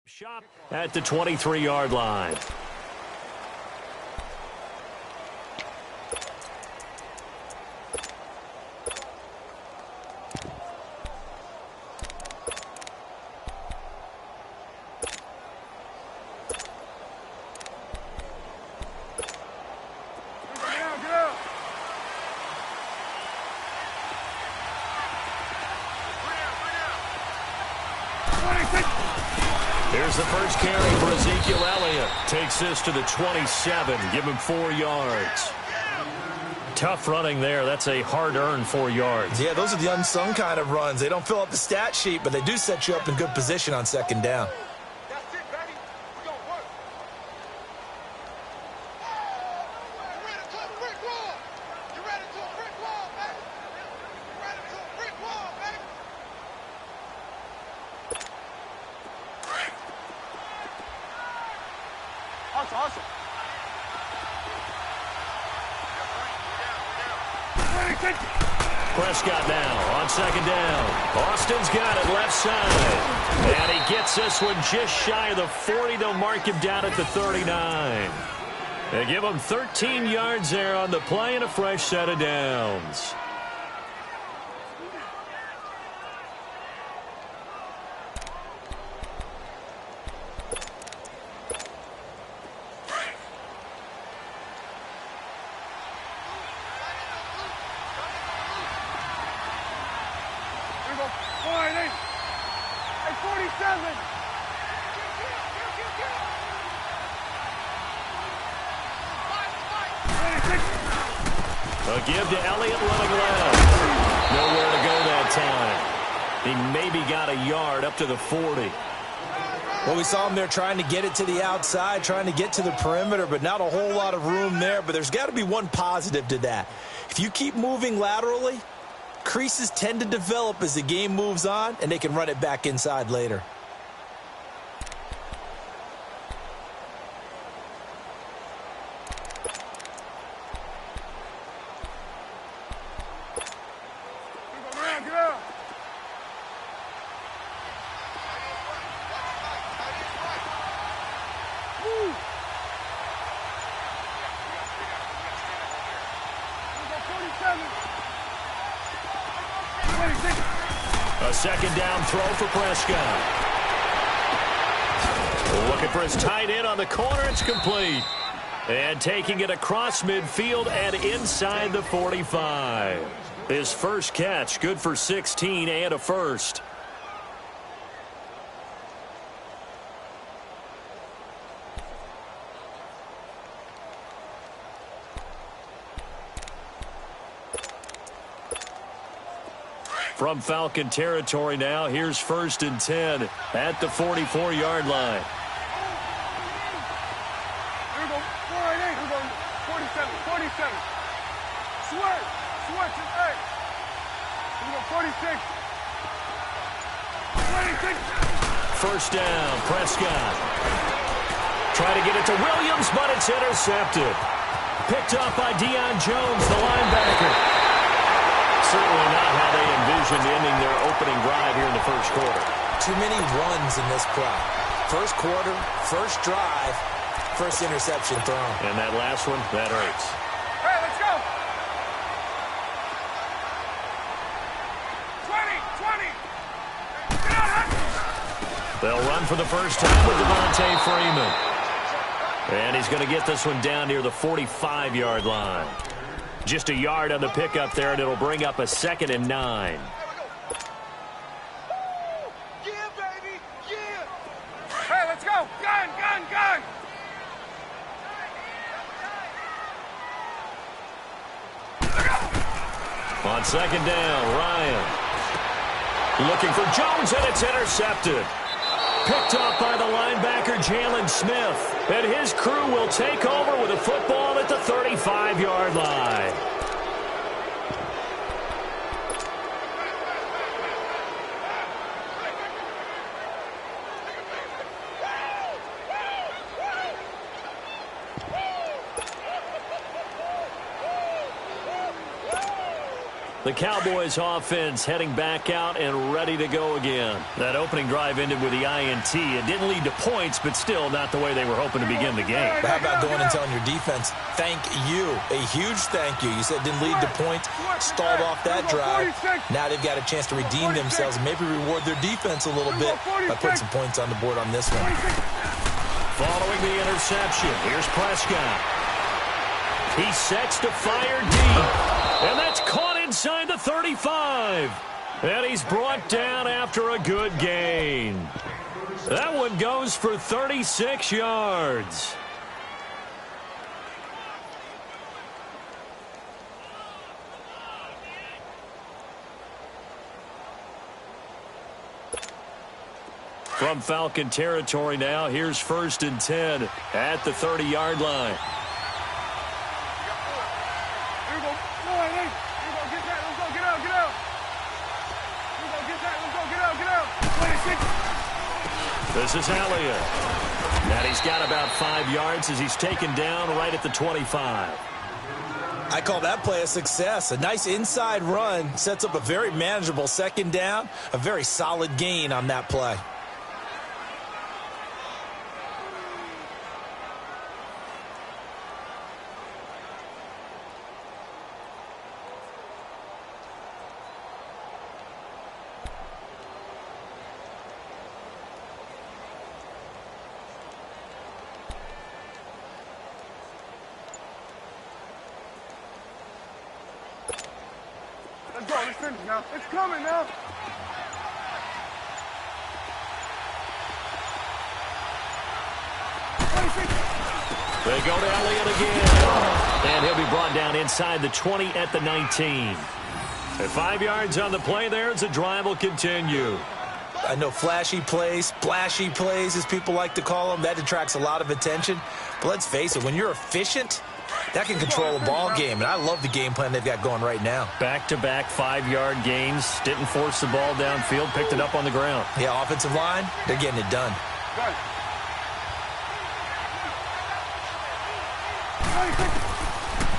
Shot at the 23-yard line. Here's the first carry for Ezekiel Elliott. Takes this to the 27. Give him 4 yards. Tough running there. That's a hard-earned 4 yards. Yeah, those are the unsung kind of runs. They don't fill up the stat sheet, but they do set you up in good position on second down. That's it, baby. We're going to work. You're ready to a brick wall. You're ready to a brick wall, baby. You're ready to a brick wall, baby. Hustle. Prescott now on second down. Austin's got it left side. And he gets this one just shy of the 40. They'll mark him down at the 39. They give him 13 yards there on the play and a fresh set of downs. A give to Elliott running left. Nowhere to go that time. He maybe got a yard up to the 40. Well, we saw him there trying to get it to the outside, trying to get to the perimeter, but not a whole lot of room there. But there's got to be one positive to that. If you keep moving laterally, creases tend to develop as the game moves on, and they can run it back inside later. A second down throw for Prescott. Looking for his tight end on the corner. It's complete. And taking it across midfield and inside the 45. His first catch, good for 16 and a first. From Falcon territory now, here's 1st and 10 at the 44-yard line. Here we go. 4-8. Here we go. 47. Switch. Hey. Here we go. 46. 26. First down, Prescott. Try to get it to Williams, but it's intercepted. Picked up by Deion Jones, the linebacker. Certainly not how they envisioned ending their opening drive here in the first quarter. Too many runs in this crowd. First quarter, first drive, first interception thrown. And that last one, that hurts. Hey, let's go. 20. They'll run for the first time with Devontae Freeman. And he's going to get this one down near the 45-yard line. Just a yard on the pickup there, and it'll bring up a 2nd and 9. Yeah, baby. Yeah. Hey, let's go. Gun. On second down, Ryan. Looking for Jones, and it's intercepted. Picked up by the linebacker, Jalen Smith. And his crew will take over with a football at the 35-yard line. The Cowboys offense heading back out and ready to go again. That opening drive ended with the INT. It didn't lead to points, but still not the way they were hoping to begin the game. But how about going and telling your defense, thank you, a huge thank you. You said it didn't lead to points, stalled off that drive. Now they've got a chance to redeem themselves and maybe reward their defense a little bit by putting some points on the board on this one. Following the interception, here's Prescott. He sets to fire deep, and that's caught inside the 35. And he's brought down after a good gain. That one goes for 36 yards. From Falcon territory now, here's 1st and 10 at the 30-yard line. This is Elliott. And he's got about 5 yards as he's taken down right at the 25. I call that play a success. A nice inside run sets up a very manageable 2nd down. A very solid gain on that play. Let's go. Let's finish now. It's coming now. They go to Elliott again. And he'll be brought down inside the 20 at the 19. At 5 yards on the play there as the drive will continue. I know flashy plays, splashy plays, as people like to call them, that attracts a lot of attention. But let's face it, when you're efficient, that can control a ball game, and I love the game plan they've got going right now. Back-to-back 5-yard gains. Didn't force the ball downfield. Picked it up on the ground. Yeah, offensive line, they're getting it done.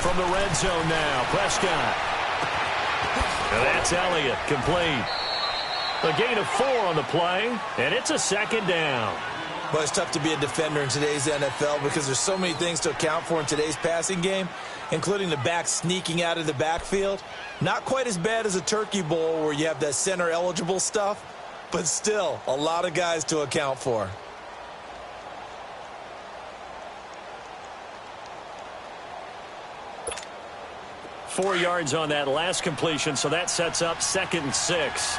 From the red zone now, Prescott. And that's Elliott, complete. A gain of 4 on the play, and it's a 2nd down. But it's tough to be a defender in today's NFL because there's so many things to account for in today's passing game, including the back sneaking out of the backfield. Not quite as bad as a turkey bowl where you have that center-eligible stuff, but still a lot of guys to account for. Four yards on that last completion, so that sets up 2nd and 6.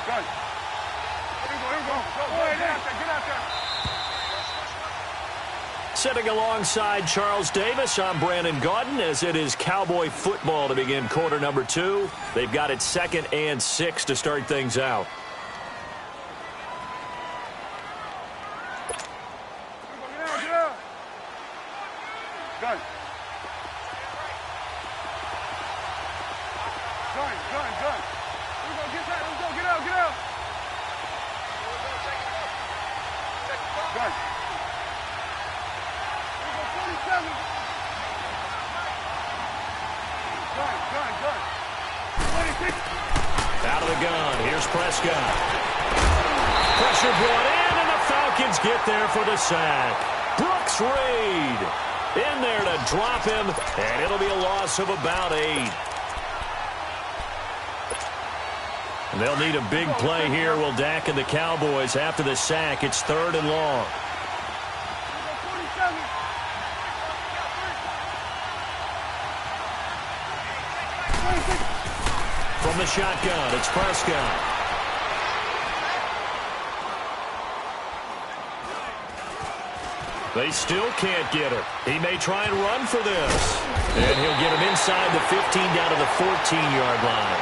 Good. Here we go. Get out there. Sitting alongside Charles Davis, I'm Brandon Gaudin as it is Cowboy football to begin quarter number 2. They've got it 2nd and 6 to start things out. Get out. Good. Here we go. Let's go. Get out. Good. Out of the gun, here's Prescott. Pressure brought in, and the Falcons get there for the sack. Brooks Reed in there to drop him, and it'll be a loss of about 8. And they'll need a big play here, will Dak and the Cowboys after the sack. It's 3rd and long. From the shotgun, it's Prescott. They still can't get it. He may try and run for this. And he'll get him inside the 15 down to the 14-yard line.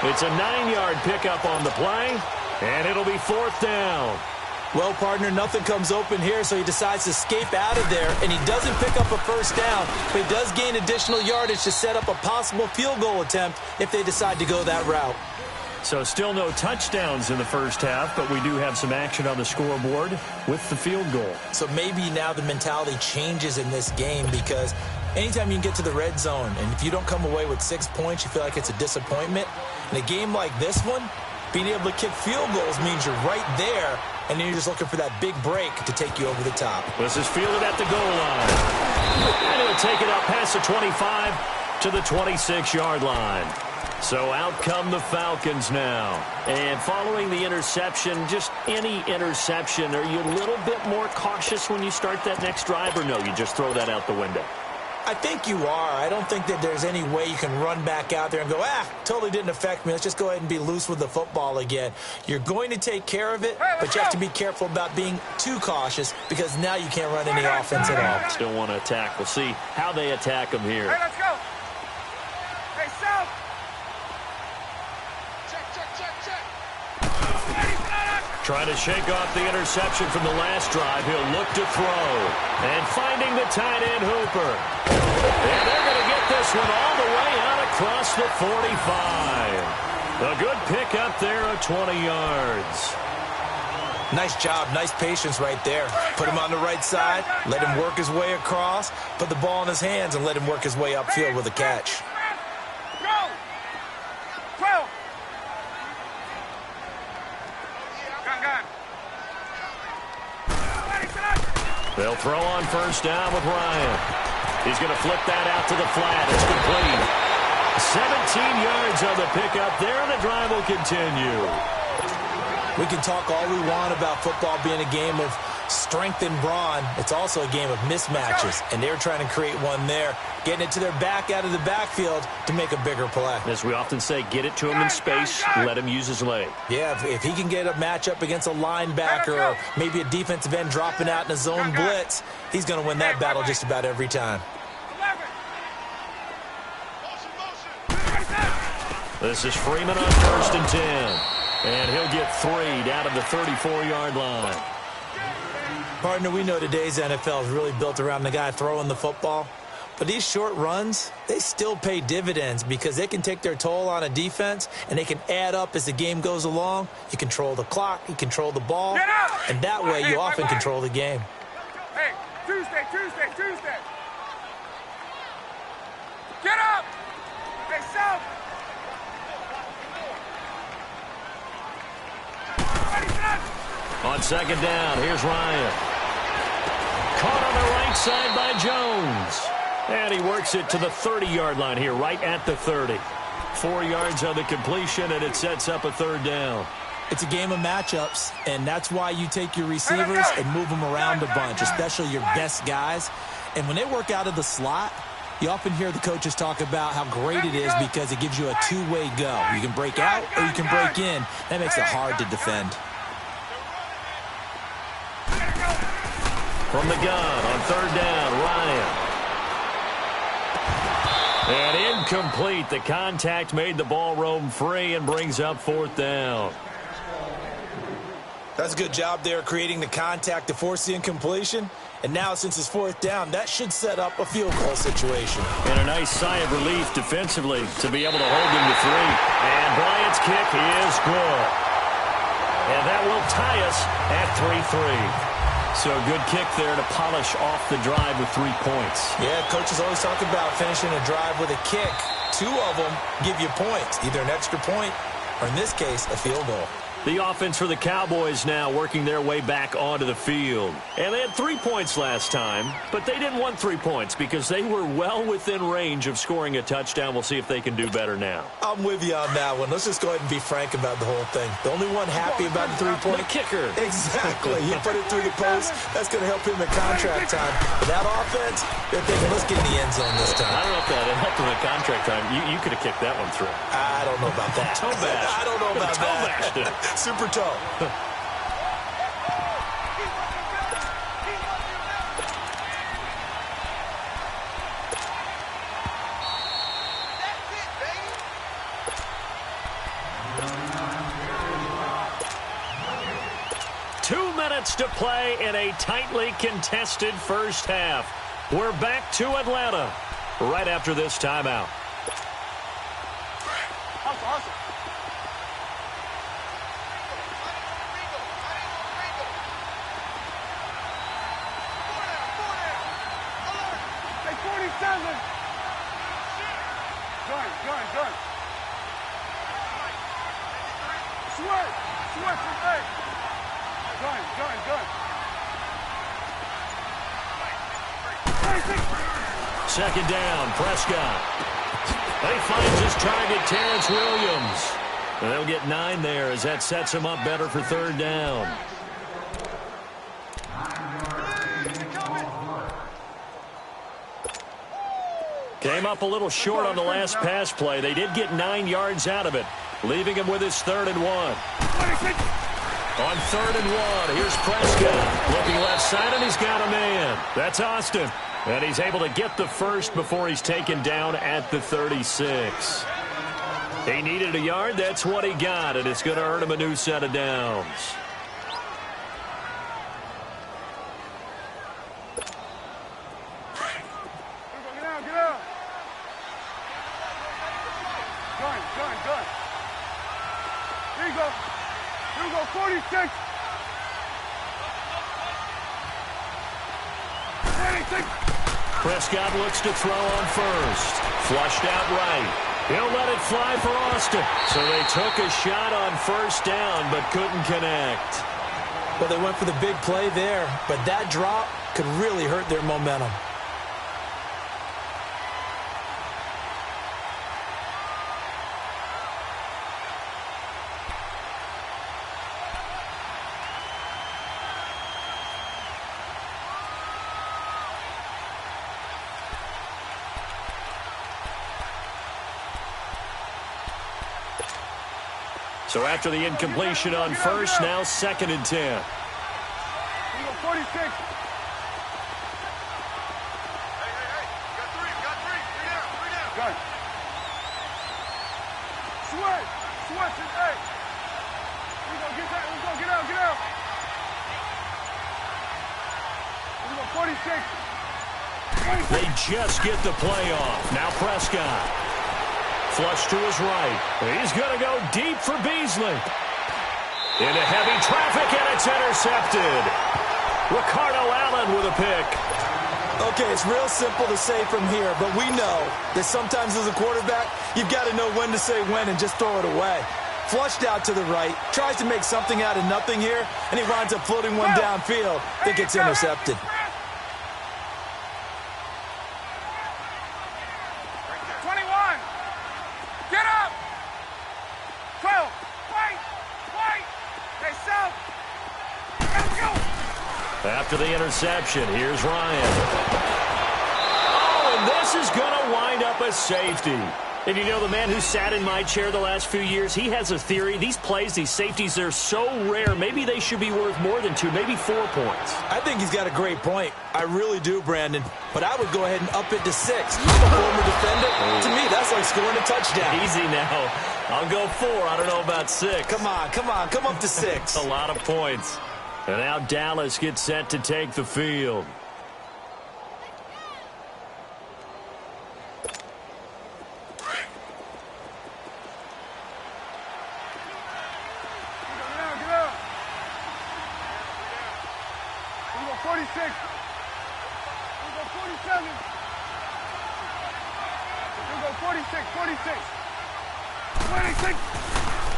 It's a 9-yard pickup on the play, and it'll be 4th down. Well, partner, nothing comes open here, so he decides to escape out of there, and he doesn't pick up a 1st down, but he does gain additional yardage to set up a possible field goal attempt if they decide to go that route. So still no touchdowns in the first half, but we do have some action on the scoreboard with the field goal. So maybe now the mentality changes in this game, because anytime you can get to the red zone, and if you don't come away with 6 points, you feel like it's a disappointment. In a game like this one, being able to kick field goals means you're right there, and then you're just looking for that big break to take you over the top. This is fielded at the goal line. And he'll take it up past the 25 to the 26-yard line. So out come the Falcons now. And following the interception, just any interception, are you a little bit more cautious when you start that next drive, or no, you just throw that out the window? I think you are. I don't think that there's any way you can run back out there and go, totally didn't affect me. Let's just go ahead and be loose with the football again. You're going to take care of it, but you have to be careful about being too cautious, because now you can't run any offense at all. Still want to attack. We'll see how they attack them here. Hey, let's go. Hey, South. Trying to shake off the interception from the last drive. He'll look to throw. And finding the tight end, Hooper. And they're going to get this one all the way out across the 45. A good pickup there of 20 yards. Nice job, nice patience right there. Put him on the right side, let him work his way across, put the ball in his hands, and let him work his way upfield with a catch. Go. 12. They'll throw on first down with Ryan. He's going to flip that out to the flat. It's complete. 17 yards on the pickup there, and the drive will continue. We can talk all we want about football being a game of strength and brawn. It's also a game of mismatches, and they're trying to create one there, getting it to their back out of the backfield to make a bigger play. As we often say, get it to him in space, let him use his leg. Yeah, if he can get a matchup against a linebacker or maybe a defensive end dropping out in a zone blitz, he's going to win that battle just about every time. This is Freeman on first and 10. And he'll get 3 down to the 34-yard line. Partner, we know today's NFL is really built around the guy throwing the football. But these short runs, they still pay dividends, because they can take their toll on a defense, and they can add up as the game goes along. You control the clock, you control the ball, and that way you often control the game. Hey, Tuesday. Get up! Hey, South! On second down, here's Ryan. Caught on the right side by Jones. And he works it to the 30-yard line here, right at the 30. 4 yards on the completion, and it sets up a third down. It's a game of matchups, and that's why you take your receivers and move them around a bunch, especially your best guys. And when they work out of the slot, you often hear the coaches talk about how great it is, because it gives you a two-way go. You can break out or you can break in. That makes it hard to defend. From the gun on third down, Ryan. And incomplete. The contact made the ball roam free and brings up fourth down. That's a good job there, creating the contact to force the incompletion. And now, since it's fourth down, that should set up a field goal situation. And a nice sigh of relief defensively to be able to hold him to 3. And Bryant's kick is good. And that will tie us at 3-3. So a good kick there to polish off the drive with 3 points. Yeah, coaches always talk about finishing a drive with a kick. 2 of them give you points, either an extra point or, in this case, a field goal. The offense for the Cowboys now working their way back onto the field. And they had 3 points last time, but they didn't want 3 points because they were well within range of scoring a touchdown. We'll see if they can do better now. I'm with you on that one. Let's just go ahead and be frank about the whole thing. The only one happy about the 3-point... The kicker. Exactly. You put it through the post, that's going to help him in contract time. But that offense, they're thinking, let's get in the end zone this time. I don't know if that helped him in contract time. You could have kicked that one through. I don't know about that. Toe bash. I don't know about Toe bashed it. Super toe. To play in a tightly contested first half. We're back to Atlanta right after this timeout. 47. Gun. Sweat from A. Gun. 36. Second down, Prescott. He finds his target, Terrence Williams. And they'll get 9 there as that sets him up better for third down. Came up a little short on the last pass play. They did get 9 yards out of it, leaving him with his 3rd and 1. 26. On 3rd and 1, here's Prescott. Looking left side, and he's got a man. That's Austin. And he's able to get the first before he's taken down at the 36. He needed a yard. That's what he got, and it's going to earn him a new set of downs. Get out. Gun. Here you go, 46. 26. Prescott looks to throw on first. Flushed out right. He'll let it fly for Austin. So they took a shot on first down but couldn't connect. Well, they went for the big play there, but that drop could really hurt their momentum. So after the incompletion on first, now 2nd and 10. Here you go, 46. Hey. You got three. Three down. Gun. Sweat from A. Here you go, get out. Here you go, 46. They just get the play off. Now Prescott. Flush to his right. He's going to go deep for Beasley. Into heavy traffic, and it's intercepted. Ricardo Allen with a pick. Okay, it's real simple to say from here, but we know that sometimes as a quarterback, you've got to know when to say when and just throw it away. Flushed out to the right, tries to make something out of nothing here, and he winds up floating one downfield that gets intercepted. 21. Get up. 12. Wait. Hey, South. Let's go. After the interception, here's Ryan. Oh, and this is going to wind up a safety. And you know, the man who sat in my chair the last few years, he has a theory. These plays, these safeties, they're so rare. Maybe they should be worth more than 2, maybe 4 points. I think he's got a great point. I really do, Brandon. But I would go ahead and up it to 6. I'm a former defender. To me, that's like scoring a touchdown. Easy now. I'll go 4. I don't know about 6. Come on. Come up to 6. A lot of points. And now Dallas gets set to take the field. Get out. 46. Here we go, 47. Here we go, 46. 26.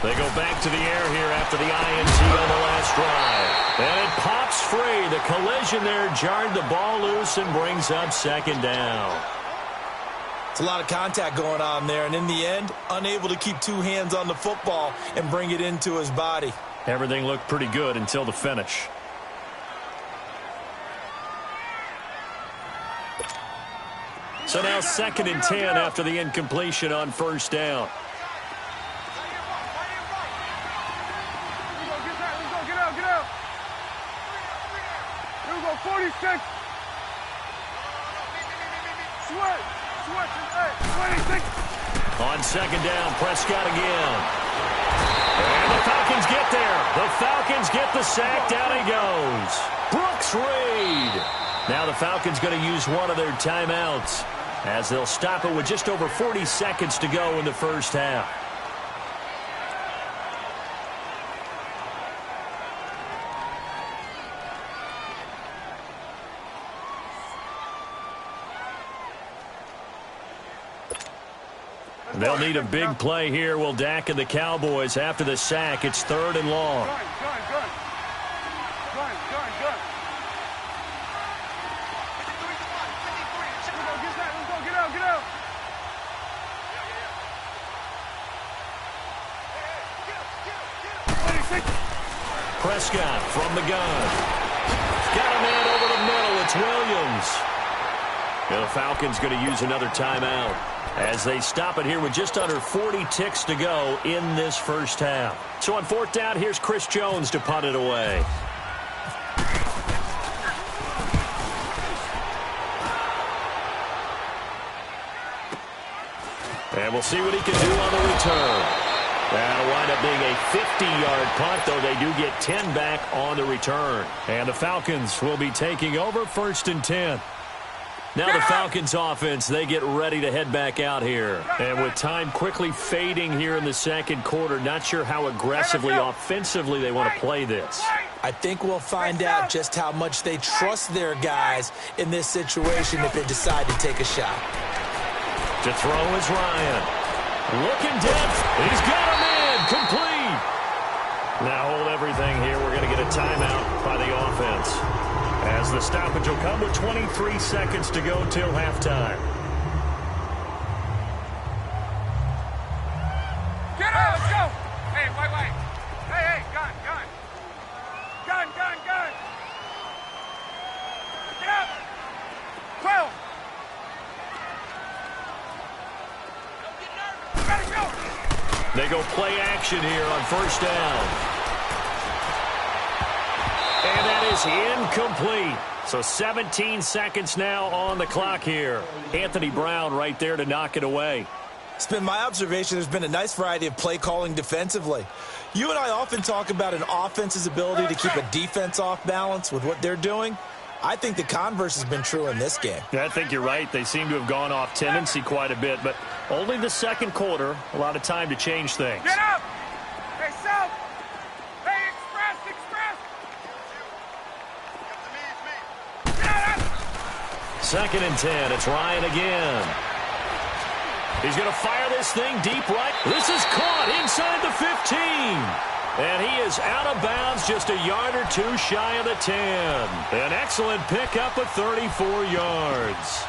They go back to the air here after the INT on the last drive. And it pops free. The collision there jarred the ball loose and brings up 2nd down. It's a lot of contact going on there, and in the end, unable to keep 2 hands on the football and bring it into his body. Everything looked pretty good until the finish. So now 2nd and 10 after the incompletion on first down. Get out. Here we go, 46. Sweat from A. 26. On 2nd down, Prescott again. And the Falcons get there. The Falcons get the sack. Down he goes. Brooks Reed. Now the Falcons going to use one of their timeouts as they'll stop it with just over 40 seconds to go in the first half. They'll need a big play here. Will Dak and the Cowboys after the sack. It's 3rd and long. Gun. Get out. Prescott from the gun. Got a man over the middle. It's Williams. And the Falcons going to use another timeout as they stop it here with just under 40 ticks to go in this first half. So on 4th down, here's Chris Jones to punt it away. And we'll see what he can do on the return. That'll wind up being a 50-yard punt, though they do get 10 back on the return. And the Falcons will be taking over 1st and 10. Now the Falcons offense, they get ready to head back out here. And with time quickly fading here in the second quarter, not sure how aggressively, offensively they want to play this. I think we'll find out just how much they trust their guys in this situation if they decide to take a shot. To throw is Ryan. Looking depth. He's got him in. Complete. Now hold everything here. We're going to get a timeout by the offense, as the stoppage will come with 23 seconds to go till halftime. Get out, let's go. Hey, wait. Hey, gun. Get up. 12. They go play action here on 1st down. And that is incomplete. So 17 seconds now on the clock here. Anthony Brown right there to knock it away. It's been my observation there's been a nice variety of play calling defensively. You and I often talk about an offense's ability to keep a defense off balance with what they're doing. I think the converse has been true in this game. Yeah, I think you're right. They seem to have gone off tendency quite a bit, but only the second quarter, a lot of time to change things. Get up. Hey, South. Hey, express. Get up. 2nd and 10. It's Ryan again. He's going to fire this thing deep right. This is caught inside the 15. And he is out of bounds, just a yard or two shy of the 10. An excellent pickup of 34 yards.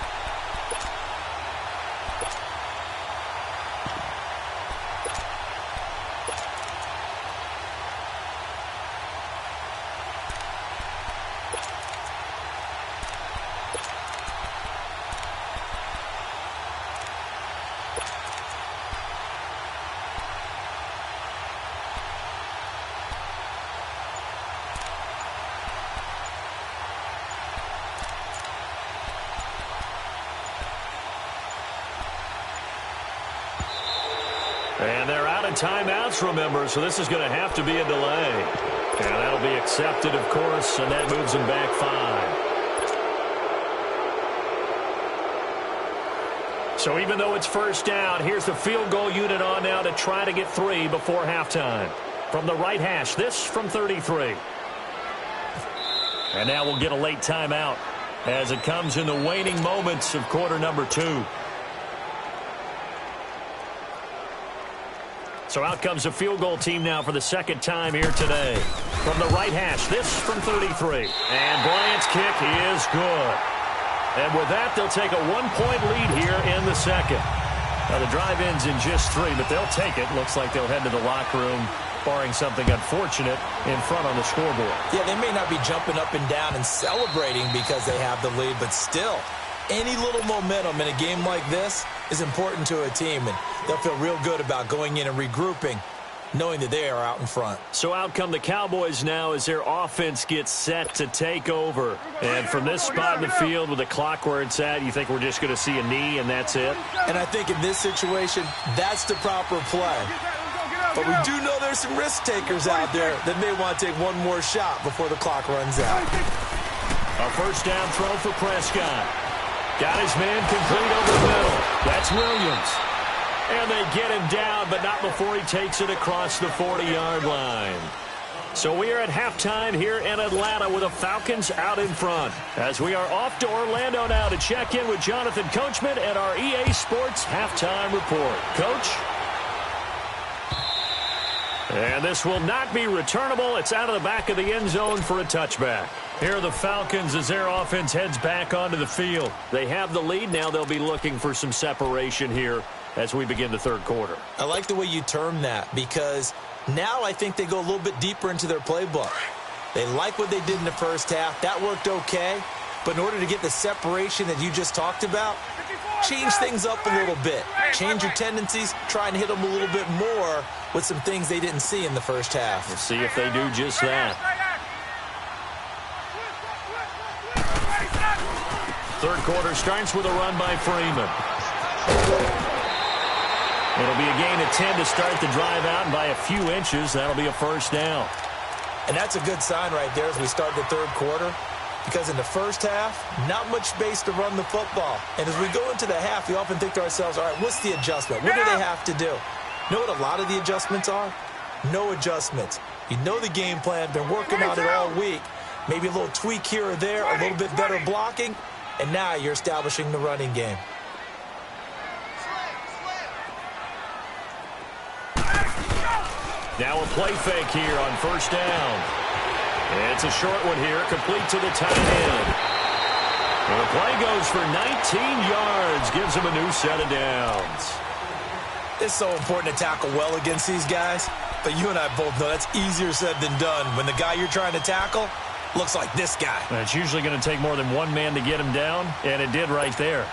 And they're out of timeouts, remember, so this is going to have to be a delay. And that'll be accepted, of course, and that moves them back 5. So even though it's 1st down, here's the field goal unit on now to try to get 3 before halftime. From the right hash, this from 33. And now we'll get a late timeout as it comes in the waning moments of quarter number 2. So out comes the field goal team now for the 2nd time here today. From the right hash, this from 33. And Bryant's kick is good. And with that, they'll take a 1-point lead here in the 2nd. Now, the drive ends in just 3, but they'll take it. Looks like they'll head to the locker room, barring something unfortunate in front on the scoreboard. Yeah, they may not be jumping up and down and celebrating because they have the lead, but still, any little momentum in a game like this is important to a team, and they'll feel real good about going in and regrouping, knowing that they are out in front. So out come the Cowboys now as their offense gets set to take over. And from this spot in the field with the clock where it's at, you think we're just going to see a knee and that's it? And I think in this situation, that's the proper play. But we do know there's some risk takers out there that may want to take one more shot before the clock runs out. A 1st down throw for Prescott. Got his man complete over the middle. That's Williams. And they get him down, but not before he takes it across the 40-yard line. So we are at halftime here in Atlanta with the Falcons out in front. As we are off to Orlando now to check in with Jonathan Coachman and our EA Sports halftime report. Coach? And this will not be returnable. It's out of the back of the end zone for a touchback. Here are the Falcons as their offense heads back onto the field. They have the lead. Now they'll be looking for some separation here as we begin the third quarter. I like the way you term that because now I think they go a little bit deeper into their playbook. They like what they did in the first half. That worked okay. But in order to get the separation that you just talked about, change things up a little bit. Change your tendencies. Try and hit them a little bit more with some things they didn't see in the first half. We'll see if they do just that. Third quarter starts with a run by Freeman. It'll be a gain of 10 to start the drive out, and by a few inches, that'll be a first down. And that's a good sign right there as we start the third quarter, because in the first half, not much space to run the football. And as we go into the half, we often think to ourselves, all right, what's the adjustment? What do they have to do? You know what a lot of the adjustments are? No adjustments. You know the game plan, been working on it all week. Maybe a little tweak here or there, a little bit better blocking, and now you're establishing the running game. Now a play fake here on first down. It's a short one here, complete to the tight end. And the play goes for 19 yards, gives him a new set of downs. It's so important to tackle well against these guys, but you and I both know that's easier said than done when the guy you're trying to tackle looks like this guy. And it's usually going to take more than one man to get him down, and it did right there.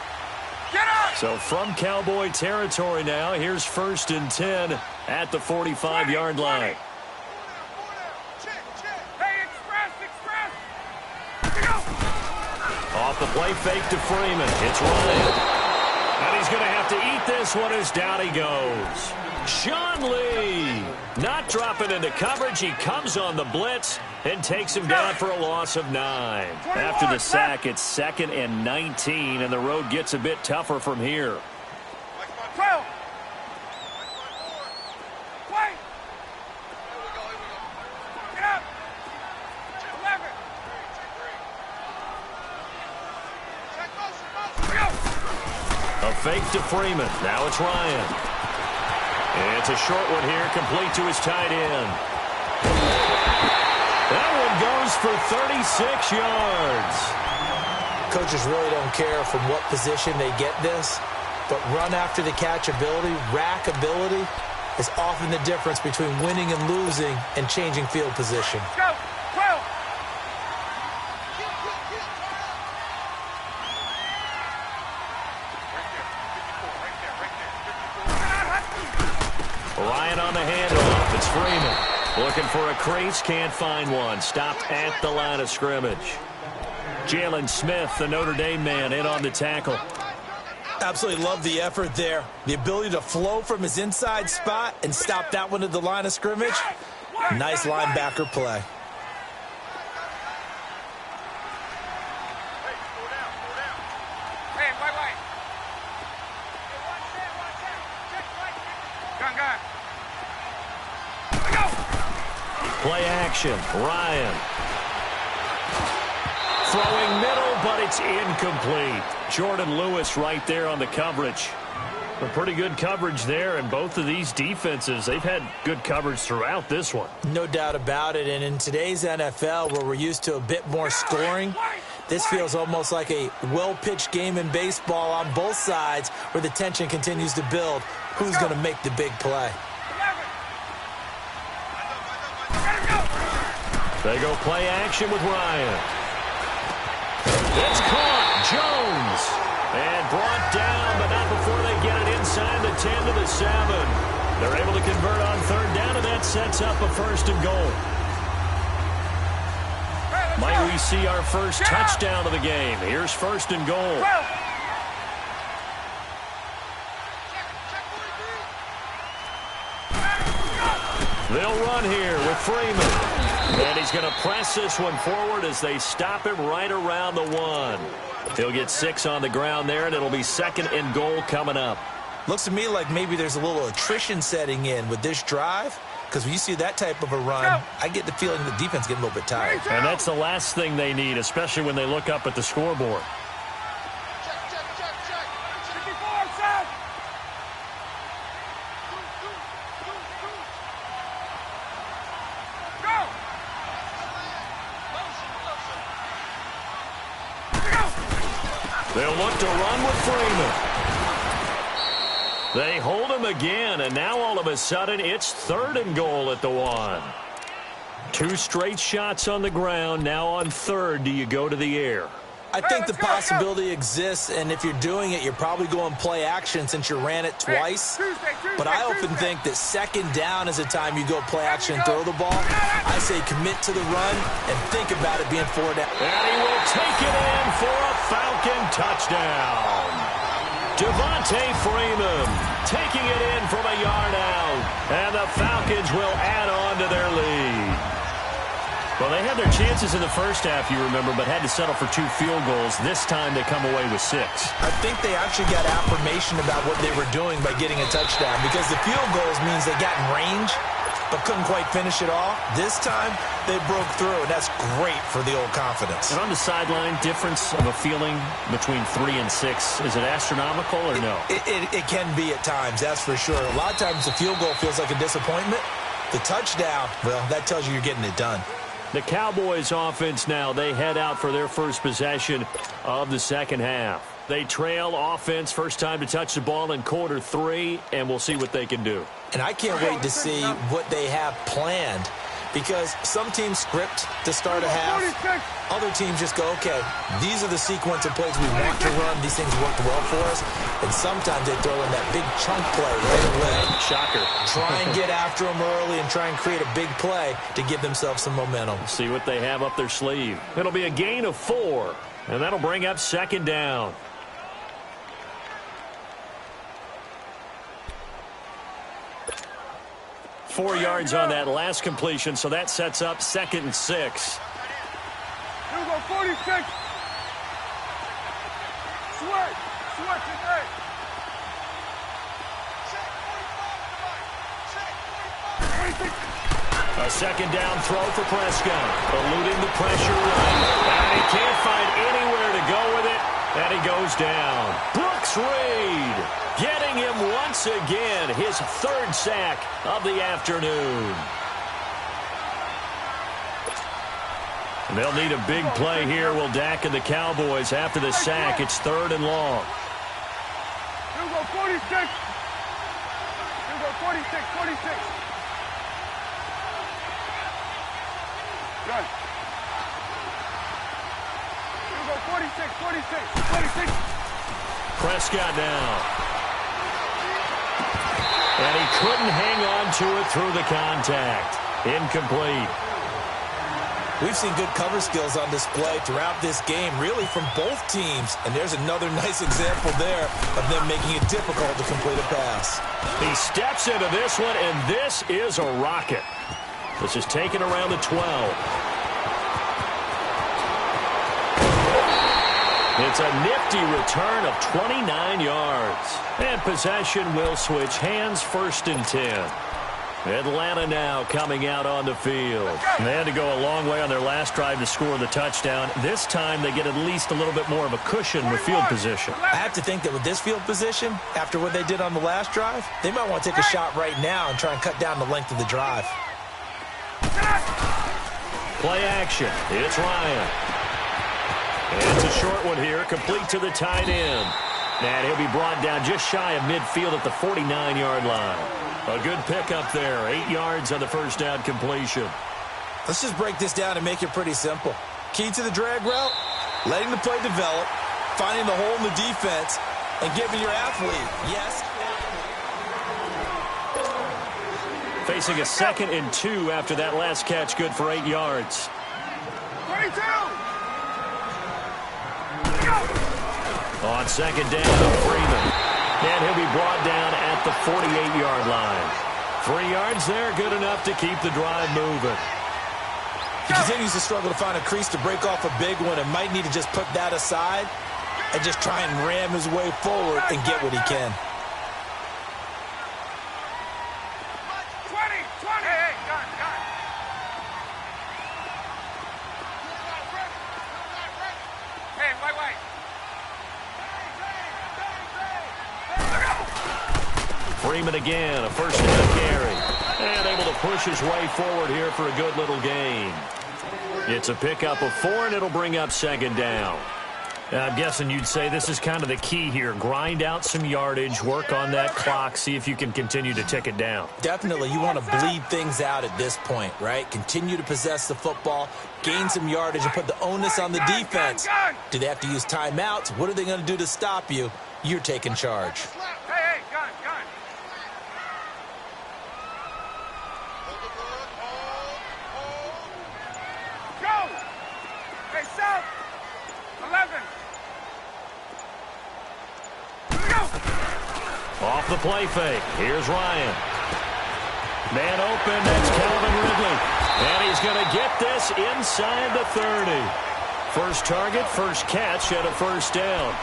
So from Cowboy territory now, here's 1st and 10 at the 45-yard line. Off the play fake to Freeman. It's Ryan. And he's going to have to eat this one as down he goes. Sean Lee not dropping into coverage. He comes on the blitz and takes him down for a loss of 9. After the sack, it's 2nd and 19, and the road gets a bit tougher from here. 12. Wait. Get up. 11. A fake to Freeman. Now it's Ryan. It's a short one here, complete to his tight end. That one goes for 36 yards. Coaches really don't care from what position they get this, but run after the catch ability, rack ability, is often the difference between winning and losing and changing field position. Go. 12. Ryan on the handoff. It's Freeman. Looking for a crease, can't find one. Stopped at the line of scrimmage. Jalen Smith, the Notre Dame man, in on the tackle. Absolutely love the effort there. The ability to flow from his inside spot and stop that one at the line of scrimmage. Nice linebacker play. Play action. Ryan. Throwing middle, but it's incomplete. Jordan Lewis right there on the coverage. A pretty good coverage there, and both of these defenses, they've had good coverage throughout this one. No doubt about it, and in today's NFL, where we're used to a bit more scoring, this feels almost like a well-pitched game in baseball on both sides where the tension continues to build. Who's going to make the big play? They go play action with Ryan. It's caught. Jones. And brought down, but not before they get it inside the 10 to the 7. They're able to convert on third down, and that sets up a 1st and goal. Might we see our first touchdown of the game? Here's 1st and goal. They'll run here with Freeman. And he's going to press this one forward as they stop him right around the 1. He'll get 6 on the ground there, and it'll be 2nd and goal coming up. Looks to me like maybe there's a little attrition setting in with this drive. because when you see that type of a run, I get the feeling the defense getting a little bit tired. And that's the last thing they need, especially when they look up at the scoreboard. They'll look to run with Freeman. They hold him again, and now all of a sudden it's 3rd and goal at the 1. 2 straight shots on the ground. Now on 3rd, do you go to the air? I think the possibility exists, and if you're doing it, you're probably going play action since you ran it twice. But I often think that 2nd down is the time you go play action and throw the ball. I say commit to the run and think about it being 4 down. And he will take it in for a Falcon touchdown. Devontae Freeman taking it in from a yard out. And the Falcons will add on to their lead. Well, they had their chances in the first half, you remember, but had to settle for 2 field goals. This time they come away with 6. I think they actually got affirmation about what they were doing by getting a touchdown, because the field goals means they got in range but couldn't quite finish it off. This time they broke through, and that's great for the old confidence. And on the sideline, difference of a feeling between 3 and 6, is it astronomical or no? It can be at times, that's for sure. A lot of times the field goal feels like a disappointment. The touchdown, well, that tells you you're getting it done. The Cowboys offense now, they head out for their first possession of the second half. They trail offense, first time to touch the ball in quarter 3, and we'll see what they can do. And I can't wait to see what they have planned, because some teams script to start a half. Other teams just go, okay, these are the sequence of plays we want to run. These things work well for us. And sometimes they throw in that big chunk play right away. Shocker. Try and get after them early and try and create a big play to give themselves some momentum. See what they have up their sleeve. It'll be a gain of 4, and that'll bring up 2nd down. Four yards on that last completion, so that sets up 2nd and 6. Here we go, 46. Switch today. A 2nd down throw for Prescott, eluding the pressure right. And he can't find anywhere to go with it, and he goes down. Brooks Reed getting him once again, his 3rd sack of the afternoon. And they'll need a big play here, will Dak and the Cowboys. After the sack, it's 3rd and long. Here we go, 46. Here we go, 46, 46. Good. Here we go, 46, 46, 46. Prescott now. And he couldn't hang on to it through the contact. Incomplete. We've seen good cover skills on display throughout this game, really from both teams. And there's another nice example there of them making it difficult to complete a pass. He steps into this one, and this is a rocket. This is taken around the 12. It's a nifty return of 29 yards. And possession will switch hands, 1st and 10. Atlanta now coming out on the field. And they had to go a long way on their last drive to score the touchdown. This time they get at least a little bit more of a cushion with field position. I have to think that with this field position, after what they did on the last drive, they might want to take a shot right now and try and cut down the length of the drive. Play action. It's Ryan. And it's a short one here, complete to the tight end. And he'll be brought down just shy of midfield at the 49-yard line. A good pickup there, 8 yards on the first down completion. Let's just break this down and make it pretty simple. Key to the drag route, letting the play develop, finding the hole in the defense, and giving your athlete, yes, facing a 2nd and 2 after that last catch, good for 8 yards. 22. On 2nd down, Freeman. And he'll be brought down at the 48-yard line. 3 yards there, good enough to keep the drive moving. He continues to struggle to find a crease to break off a big one and might need to just put that aside and just try and ram his way forward and get what he can. 20, 20. Freeman again, a first down carry. And able to push his way forward here for a good little gain. It's a pickup of 4, and it'll bring up second down. I'm guessing you'd say this is kind of the key here. Grind out some yardage, work on that clock, see if you can continue to tick it down. Definitely. You want to bleed things out at this point, right? Continue to possess the football, gain some yardage, and put the onus on the defense. Do they have to use timeouts? What are they going to do to stop you? You're taking charge. Hey, gun. Go! Hey, south! 11. Off the play fake. Here's Ryan. Man open. That's Calvin Ridley. And he's going to get this inside the 30. First target, first catch at a first down.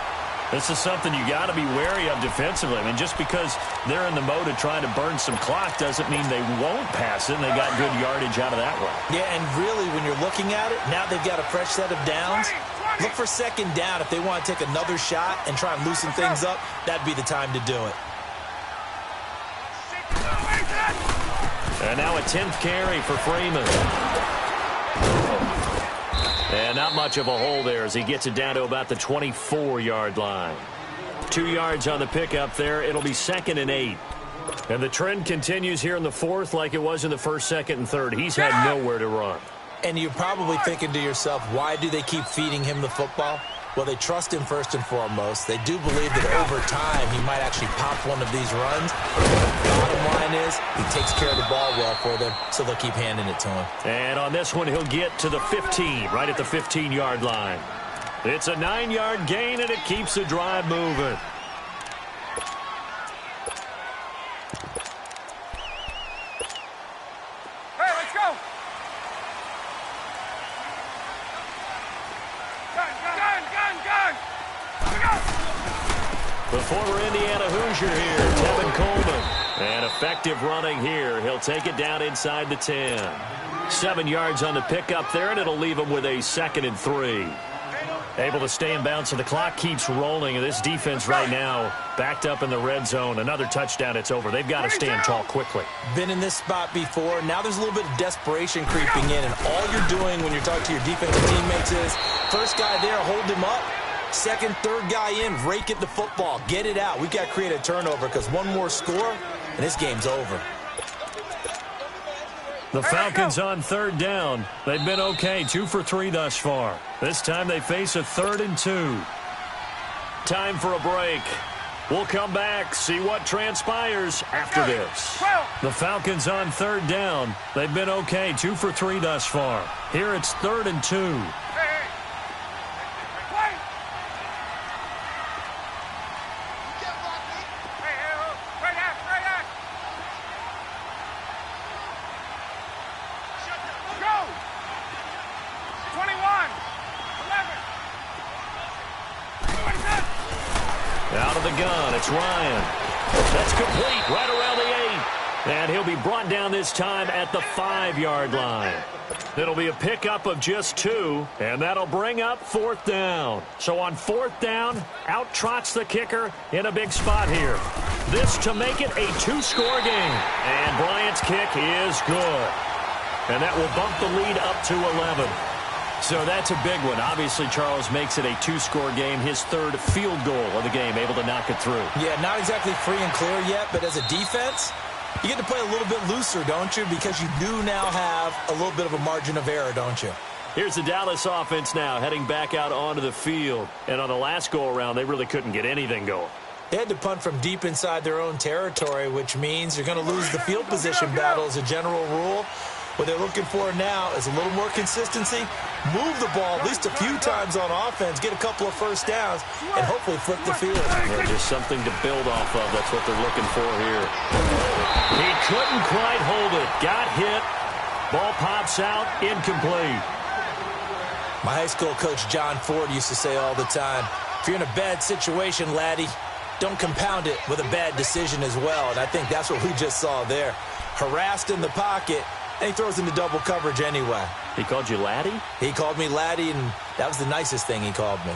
This is something you got to be wary of defensively. I mean, just because they're in the mode of trying to burn some clock doesn't mean they won't pass it, and they got good yardage out of that one. Yeah, and really, when you're looking at it, now they've got a fresh set of downs. Look for second down. If they want to take another shot and try and loosen things up, that'd be the time to do it. And now a 10th carry for Freeman. And not much of a hole there as he gets it down to about the 24-yard line. 2 yards on the pickup there. It'll be 2nd and 8. And the trend continues here in the 4th like it was in the 1st, 2nd, and 3rd. He's had nowhere to run. And you're probably thinking to yourself, why do they keep feeding him the football? Well, they trust him first and foremost. They do believe that over time he might actually pop one of these runs. Bottom line is he takes care of the ball well for them, so they'll keep handing it to him. And on this one, he'll get to the 15, right at the 15-yard line. It's a 9-yard gain, and it keeps the drive moving. Hey, let's go! Gun! The former Indiana Hoosier here, Tevin Coleman. And effective running here. He'll take it down inside the 10. 7 yards on the pickup there, and it'll leave him with a 2nd and 3. Able to stay in bounds, so the clock keeps rolling. And this defense right now backed up in the red zone. Another touchdown, it's over. They've got to stand tall quickly. Been in this spot before. Now there's a little bit of desperation creeping in, and all you're doing when you're talking to your defensive teammates is first guy there, hold him up. Second, third guy in, rake at the football. Get it out. We've got to create a turnover because one more score, and this game's over. The Falcons on 3rd down. They've been okay, 2 for 3 thus far. This time they face a 3rd and 2. Time for a break. We'll come back, see what transpires after this. The Falcons on 3rd down. They've been okay, 2 for 3 thus far. Here it's 3rd and 2. Out of the gun, it's Ryan. That's complete right around the 8. And he'll be brought down this time at the 5-yard line. It'll be a pickup of just 2, and that'll bring up 4th down. So on 4th down, out trots the kicker in a big spot here. This to make it a 2-score game. And Bryant's kick is good. And that will bump the lead up to 11. So that's a big one. Obviously, Charles makes it a 2-score game. His 3rd field goal of the game, able to knock it through. Yeah, not exactly free and clear yet, but as a defense, you get to play a little bit looser, don't you? Because you do now have a little bit of a margin of error, don't you? Here's the Dallas offense now, heading back out onto the field. And on the last go-around, they really couldn't get anything going. They had to punt from deep inside their own territory, which means you're going to lose the field position battle as a general rule. What they're looking for now is a little more consistency, move the ball at least a few times on offense, get a couple of first downs, and hopefully flip the field. Yeah, just something to build off of. That's what they're looking for here. He couldn't quite hold it. Got hit. Ball pops out. Incomplete. My high school coach, John Ford, used to say all the time, if you're in a bad situation, laddie, don't compound it with a bad decision as well. And I think that's what we just saw there. Harassed in the pocket, and he throws into double coverage anyway. He called you laddie? He called me laddie, and that was the nicest thing he called me.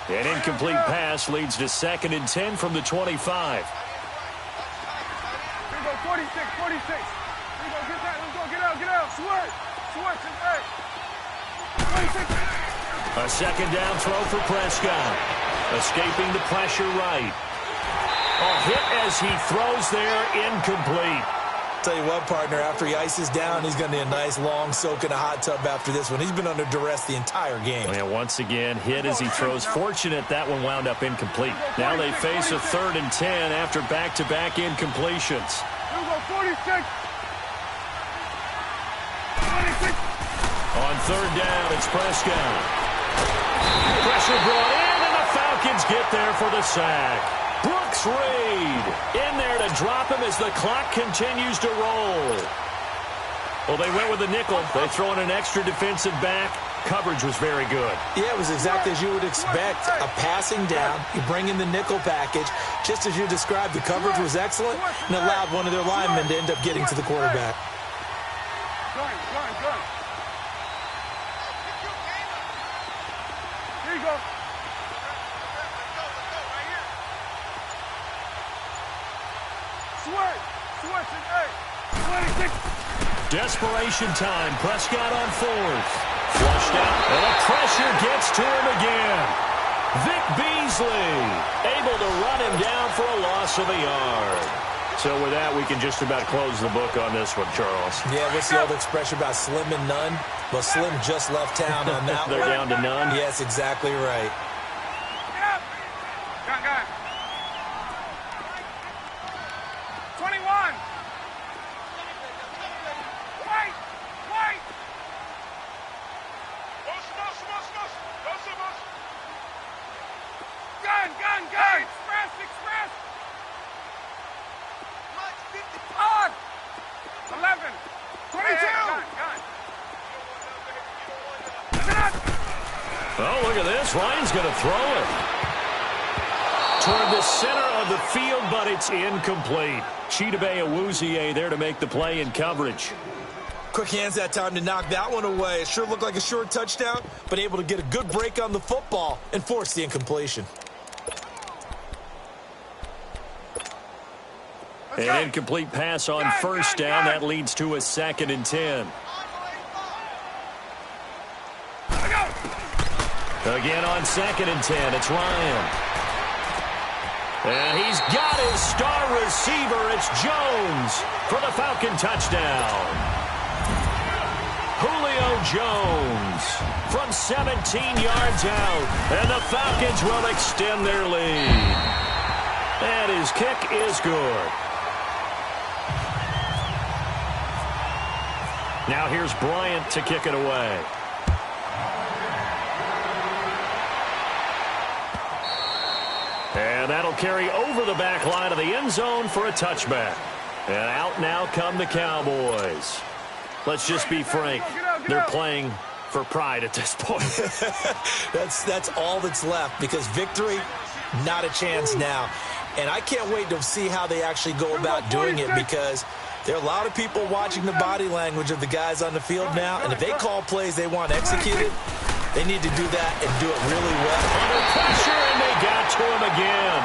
An incomplete pass leads to 2nd and 10 from the 25. Here we go, 46, 46. Here we go, get that. Let's go, get out. Switch, hey. 26. A 2nd down throw for Prescott. Escaping the pressure right. A hit as he throws there, incomplete. Tell you what, partner, after he ices down, he's going to need a nice long soak in a hot tub after this one. He's been under duress the entire game. And once again, hit as he throws. Fortunate that one wound up incomplete. Now they face a 3rd and 10 after back-to-back incompletions. Here we go, 46. 26. On 3rd down, it's Prescott. Pressure brought in, and the Falcons get there for the sack. Brooks Reed in there to drop him as the clock continues to roll. Well, they went with a nickel. They throw in an extra defensive back. Coverage was very good. Yeah, it was exactly as you would expect. A passing down. You bring in the nickel package. Just as you described, the coverage was excellent and allowed one of their linemen to end up getting to the quarterback. Gun. Here you go. Switch, hey. 26. Desperation time. Prescott on 4th. Flushed out. And the pressure gets to him again. Vic Beasley able to run him down for a loss of a yard. So with that, we can just about close the book on this one, Charles. Yeah, what's the old expression about slim and none? Well, Slim just left town on that They're one. down to none? Yes, exactly right. Gun. 21. Wait. Gun. Express. On. 11. 22. Gun. Oh, look at this. Ryan's going to throw it toward the center of the field, but it's incomplete. Chidobe Awuzie there to make the play in coverage. Quick hands that time to knock that one away. It sure looked like a short touchdown, but able to get a good break on the football and force the incompletion. An incomplete pass on 1st down. That leads to a 2nd and 10. Again on 2nd and 10, it's Ryan. And he's got his star receiver. It's Jones for the Falcon touchdown. Julio Jones from 17 yards out. And the Falcons will extend their lead. And his kick is good. Now here's Bryant to kick it away. And that'll carry over the back line of the end zone for a touchback. And out now come the Cowboys. Let's just be frank. They're playing for pride at this point. That's all that's left, because victory, not a chance now. And I can't wait to see how they actually go about doing it, because there are a lot of people watching the body language of the guys on the field now, and if they call plays they want executed, they need to do that and do it really well. Under pressure, and they got to him again.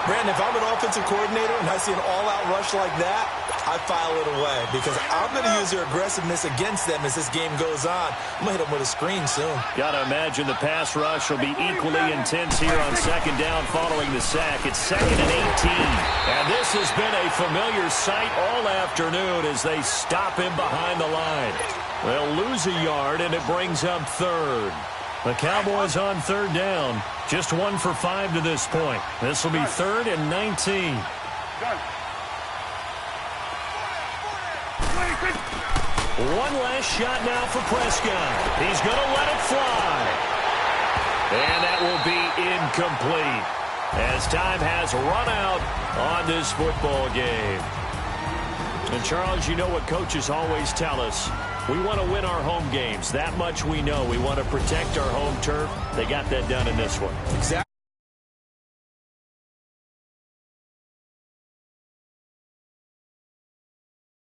Brandon, if I'm an offensive coordinator and I see an all-out rush like that, I file it away, because I'm going to use their aggressiveness against them as this game goes on. I'm going to hit them with a screen soon. Got to imagine the pass rush will be equally intense here on 2nd down following the sack. It's 2nd and 18. And this has been a familiar sight all afternoon as they stop him behind the line. They'll lose a yard, and it brings up 3rd. The Cowboys on 3rd down. Just 1 for 5 to this point. This will be 3rd and 19. One last shot now for Prescott. He's going to let it fly. And that will be incomplete as time has run out on this football game. And, Charles, you know what coaches always tell us. We want to win our home games. That much we know. We want to protect our home turf. They got that done in this one. Exactly.